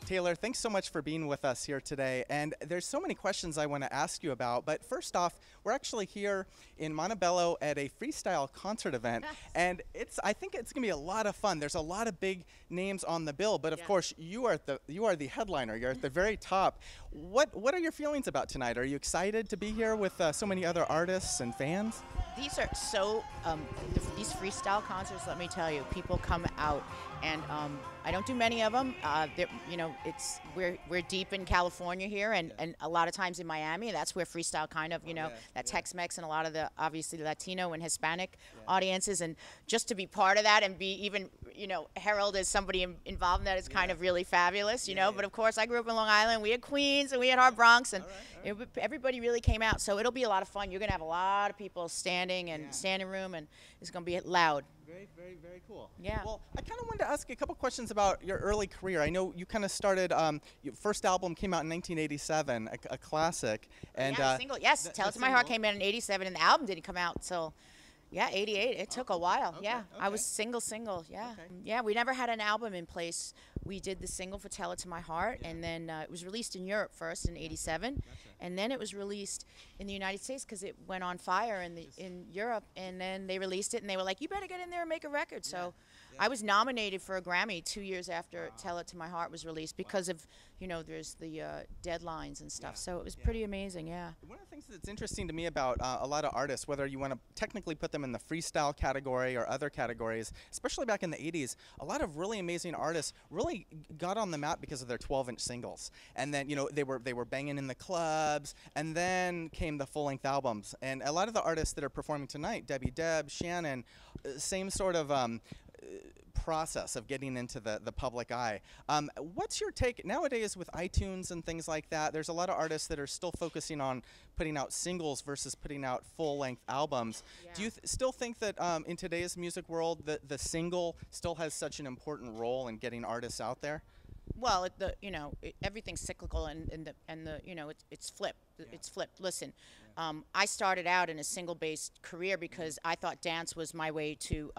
Taylor, thanks so much for being with us here today. And there's so many questions I want to ask you about. But first off, we're actually here in Montebello at a freestyle concert event. And I think it's going to be a lot of fun. There's a lot of big names on the bill. But of course, you are the headliner. You're at the very top. What are your feelings about tonight? Are you excited to be here with so many other artists and fans? These are so, these freestyle concerts, let me tell you, people come out, and I don't do many of them. You know, we're deep in California here, and a lot of times in Miami. That's where freestyle kind of, you know, that Tex-Mex and a lot of the obviously Latino and Hispanic audiences, and just to be part of that and be even, you know, heralded as somebody involved in that is kind of really fabulous, you know. But of course, I grew up in Long Island. We had Queens and we had our Bronx, and everybody really came out. So it'll be a lot of fun. You're gonna have a lot of people standing and standing room, and it's gonna be loud. Very, very, very cool. Yeah. Well, I kind of wanted to ask you a couple questions about your early career. I know you kind of started, your first album came out in 1987, a classic. And yeah, single. Yes, Tell It To My Heart came out in '87, and the album didn't come out till, yeah, '88. It took a while. Yeah, I was single. Yeah, yeah. We never had an album in place. We did the single for Tell It To My Heart, and then it was released in Europe first in '87, and then it was released in the United States because it went on fire in Europe, and then they released it, and they were like, "You better get in there and make a record." So I was nominated for a Grammy 2 years after Tell It To My Heart was released because of, you know, there's the deadlines and stuff. So it was pretty amazing. Yeah. One of the things that's interesting to me about a lot of artists, whether you want to technically put them in the freestyle category or other categories, especially back in the 80s, a lot of really amazing artists really got on the map because of their 12-inch singles. And then, you know, they were banging in the clubs, and then came the full-length albums. And a lot of the artists that are performing tonight, Debbie Deb, Shannon, same sort of process of getting into the public eye. What's your take nowadays with iTunes and things like that? There's a lot of artists that are still focusing on putting out singles versus putting out full-length albums. Do you still think that in today's music world the single still has such an important role in getting artists out there? Well, you know, everything's cyclical, and the you know, it's flipped. It's flipped. Listen, I started out in a single-based career because I thought dance was my way to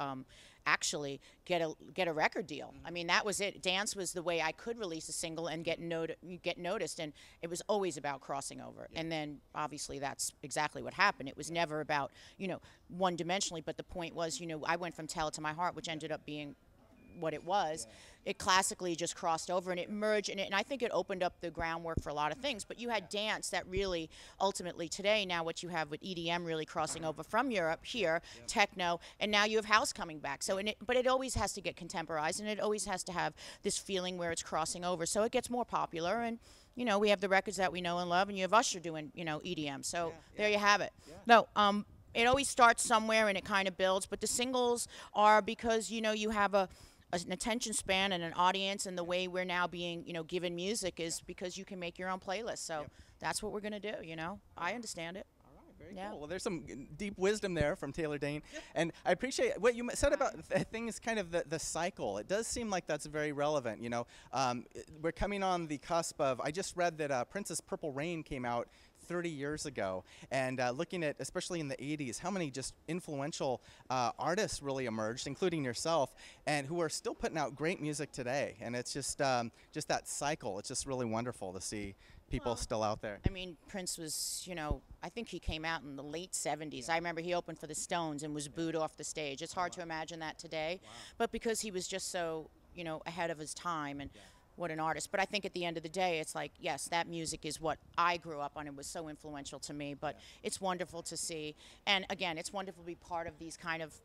actually get a record deal. I mean, that was it. Dance was the way I could release a single and get noticed, and it was always about crossing over. And then obviously that's exactly what happened. It was never about, you know, one-dimensionally, but the point was, you know, I went from Tell It To My Heart, which ended up being what it was. It classically just crossed over, and it merged, and I think it opened up the groundwork for a lot of things. But you had dance that really ultimately today, now what you have with EDM really crossing over from Europe here, techno, and now you have house coming back. So but it always has to get contemporized, and it always has to have this feeling where it's crossing over. So it gets more popular, and you know, we have the records that we know and love, and you have Usher doing, you know, EDM. So there you have it. No, it always starts somewhere and it kind of builds, but the singles are because, you know, you have an attention span and an audience, and the way we're now being, you know, given music is because you can make your own playlist. So that's what we're going to do, you know. I understand it. All right, very cool. Well, there's some deep wisdom there from Taylor Dayne. And I appreciate what you said about things, kind of the cycle. It does seem like that's very relevant, you know. We're coming on the cusp of, I just read that Prince's Purple Rain came out 30 years ago, and looking at, especially in the 80s, how many just influential artists really emerged, including yourself, and who are still putting out great music today. And it's just that cycle. It's just really wonderful to see people still out there. I mean, Prince was, you know, I think he came out in the late 70s. I remember he opened for the Stones and was booed off the stage. It's hard to imagine that today, but because he was just so, you know, ahead of his time, and what an artist. But I think at the end of the day, it's like, yes, that music is what I grew up on. It was so influential to me, but it's wonderful to see. And again, it's wonderful to be part of these kind of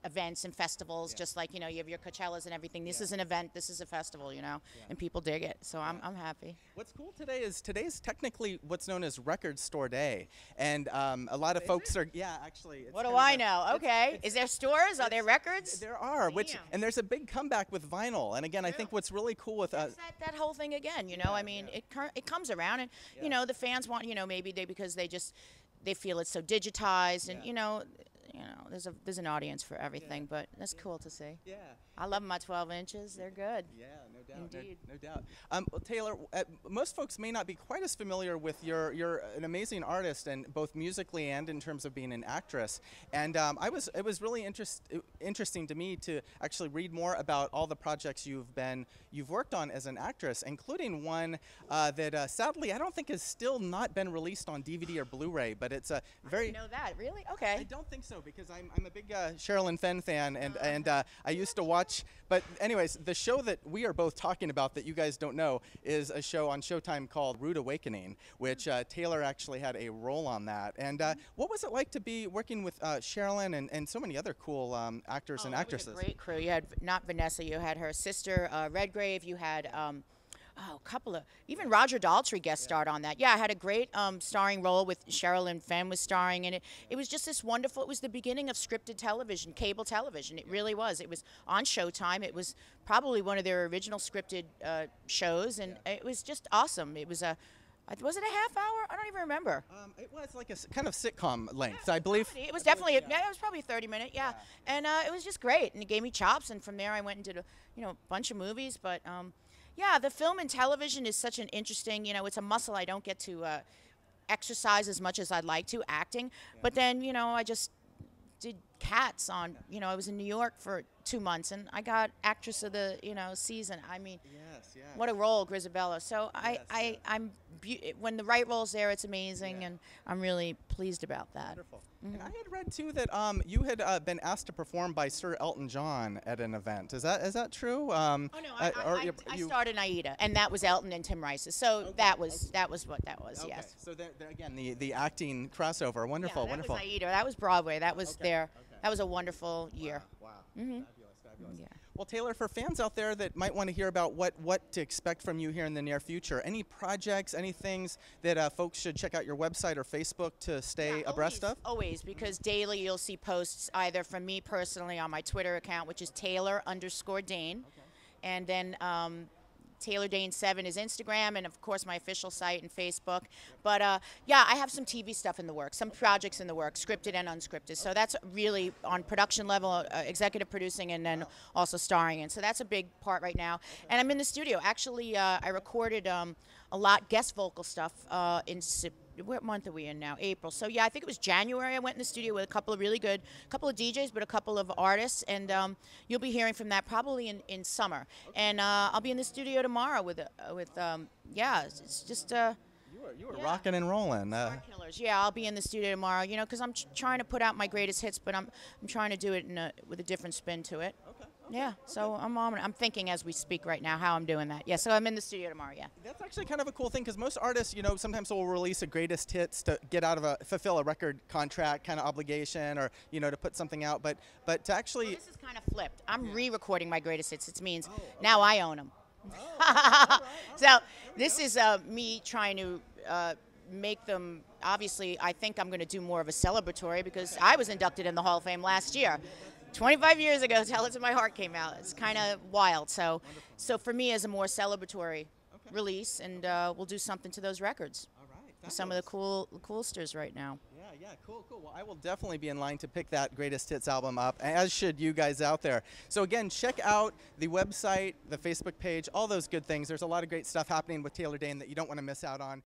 events and festivals, just like, you know, you have your Coachellas and everything. This is an event, this is a festival, you know, and people dig it. So I'm happy. What's cool today is today's technically what's known as Record Store Day. And a lot of folks are, actually. It's what do I know? Okay. Is there stores? Are there records? There are, and there's a big comeback with vinyl. And again, I think what's really cool with that whole thing again, you know, I mean, it comes around, and, you know, the fans want, you know, maybe because they feel it's so digitized, and, you know, there's an audience for everything, but that's cool to see. Yeah. I love my 12 inches. They're good. Yeah, no doubt. Indeed. No doubt. Well, Taylor, most folks may not be quite as familiar with you're an amazing artist, and both musically and in terms of being an actress. And it was really interesting to me to actually read more about all the projects you've worked on as an actress, including one that sadly I don't think has still not been released on DVD or Blu-ray, but it's a very. You know that, really? Okay. I don't think so, because I'm a big Sherilyn Fenn fan, and I used to watch. But anyways, the show that we are both talking about that you guys don't know is a show on Showtime called Rude Awakening, which Taylor actually had a role on that. And what was it like to be working with Sherilyn and so many other cool actors and actresses? It was a great crew. You had not Vanessa, you had her sister Redgrave, you had. A couple of, even Roger Daltrey guest starred on that. Yeah, I had a great starring role with Sherilyn Fenn was starring in it. It was just this wonderful, it was the beginning of scripted television, cable television. It really was. It was on Showtime. It was probably one of their original scripted shows, and it was just awesome. It was was it a half hour? I don't even remember. It was like a kind of sitcom length, I believe. It was definitely, it was probably a 30-minute, yeah. And it was just great, and it gave me chops, and from there I went and did a bunch of movies, but yeah, the film and television is such an interesting, it's a muscle I don't get to exercise as much as I'd like to, acting. Yeah. But then, I just did Cats on, I was in New York for 2 months, and I got Actress of the, season. I mean, yes, what a role, Grisabella. So I'm when the right role's there, it's amazing, and I'm really pleased about that. Wonderful. And I had read too that you had been asked to perform by Sir Elton John at an event. Is that true? Oh no, I starred in Aida, and that was Elton and Tim Rice's. So that was what that was. Okay. Yes. So again, the acting crossover. Wonderful, that wonderful. Was Aida. That was Broadway. That was there. Okay. That was a wonderful year. Wow. Mm-hmm. Fabulous. Yeah. Well, Taylor, for fans out there that might want to hear about what to expect from you here in the near future, any projects, any things that folks should check out your website or Facebook to stay abreast of? Always, because daily you'll see posts either from me personally on my Twitter account, which is Taylor_Dayne, and then Taylor Dayne 7 is Instagram, and of course my official site and Facebook. But yeah, I have some TV stuff in the works, some projects in the works, scripted and unscripted. So that's really on production level, executive producing, and then also starring in. So that's a big part right now. And I'm in the studio. Actually, I recorded a lot guest vocal stuff in what month are we in now? April. So yeah, I think it was January. I went in the studio with a couple of DJs, but a couple of artists, and you'll be hearing from that probably in summer. Okay. And I'll be in the studio tomorrow with yeah, it's just. You were rocking and rolling. Killers. Yeah, I'll be in the studio tomorrow. Because I'm trying to put out my greatest hits, but I'm trying to do it with a different spin to it. Okay. Yeah, so I'm thinking as we speak right now how I'm doing that. Yeah, so I'm in the studio tomorrow, yeah. That's actually kind of a cool thing, because most artists, sometimes will release a greatest hits to get out of fulfill a record contract kind of obligation, or, to put something out, but to actually... Well, this is kind of flipped. I'm re-recording my greatest hits. It means now I own them. So this is me trying to make them, obviously, I think I'm going to do more of a celebratory, because I was inducted in the Hall of Fame last year. 25 years ago, Tell It to My Heart came out. It's kind of wild. So for me, as a more celebratory release, and we'll do something to those records. All right. Some of the coolsters right now. Yeah, cool. Well, I will definitely be in line to pick that Greatest Hits album up, as should you guys out there. So again, check out the website, the Facebook page, all those good things. There's a lot of great stuff happening with Taylor Dayne that you don't want to miss out on.